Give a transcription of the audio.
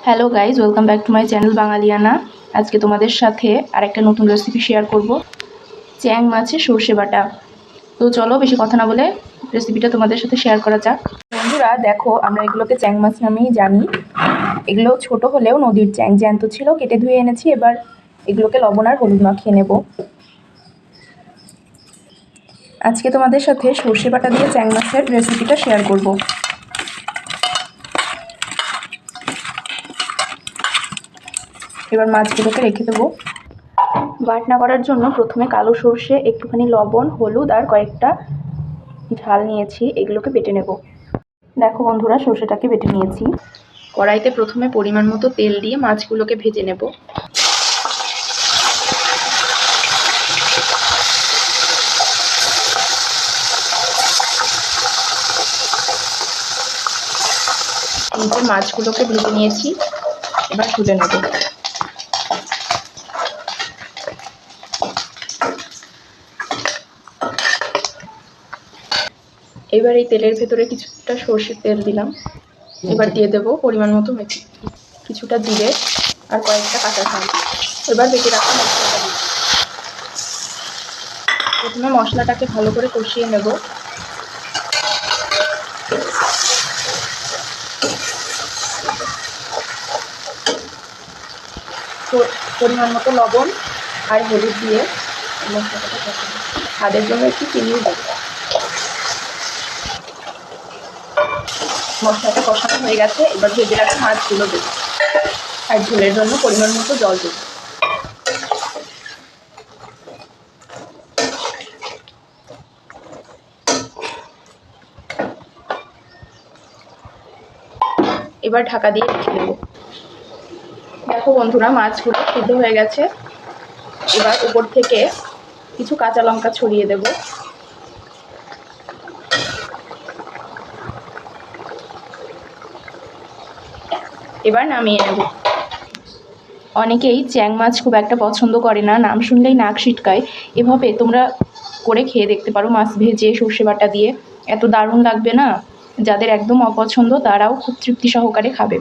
Hello guys, welcome back to my channel Bangaliyana. আজকে তোমাদের সাথে আরেকটা নতুন রেসিপি শেয়ার করব, চ্যাং মাছের সর্ষে বাটা। তো চলো বেশি কথা না বলে রেসিপিটা তোমাদের সাথে শেয়ার করা যাক। বন্ধুরা দেখো, আমরা এগুলোকে চ্যাং মাছ নামেই জানি। এগুলো ছোট হলেও নদীর চ্যাং, জ্যান্ত ছিল, কেটে ধুয়ে এনেছি। এবার এগুলোকে লবণ আর হলুদ মাখিয়ে নেব। আজকে তোমাদের সাথে সর্ষে বাটা দিয়ে চ্যাং মাছের রেসিপিটা শেয়ার করব। এবার মাছগুলোকে রেখে দেবো। বাটনা করার জন্য প্রথমে কালো সর্ষে, একটুখানি লবণ, হলুদ আর কয়েকটা ঝাল নিয়েছি। এগুলোকে বেটে নেব। দেখো বন্ধুরা, সর্ষেটাকে বেটে নিয়েছি। কড়াইতে প্রথমে পরিমাণ মতো তেল দিয়ে মাছগুলোকে ভেজে নেব। মাছগুলোকে ভেজে নিয়েছি, এবার তুলে নেব। এবার এই তেলের ভেতরে কিছুটা সর্ষের তেল দিলাম। এবার দিয়ে দেবো পরিমাণ মতো মেথি, কিছুটা জিরে আর কয়েকটা কাঁচা ঝাল। এবার বেটে রাখা মশলাটা দিই। প্রথমে মশলাটাকে ভালো করে কষিয়ে নেব। পরিমাণ মতো লবণ আর হলুদ দিয়ে মশলাটাকে কষাবো। স্বাদের জন্য একটু চিনিও দেব। মশলাটা কষানো হয়ে গেছে, এবার ভেজে রাখা মাছগুলো দেব আর ঝোলের জন্য পরিমাণ মতো জল দেব। এবার ঢাকা দিয়ে রেখে দেব। দেখো বন্ধুরা, মাছগুলো সিদ্ধ হয়ে গেছে। এবার উপর থেকে কিছু কাঁচা লঙ্কা ছড়িয়ে দেব। এবার নামিয়ে নেব। অনেকেই চ্যাং মাছ খুব একটা পছন্দ করে না, নাম শুনলেই নাক সিটকায়। এভাবে তোমরা করে খেয়ে দেখতে পারো, মাছ ভেজে সর্ষে বাটা দিয়ে। এত দারুণ লাগবে না, যাদের একদম অপছন্দ তারাও খুব তৃপ্তি সহকারে খাবে।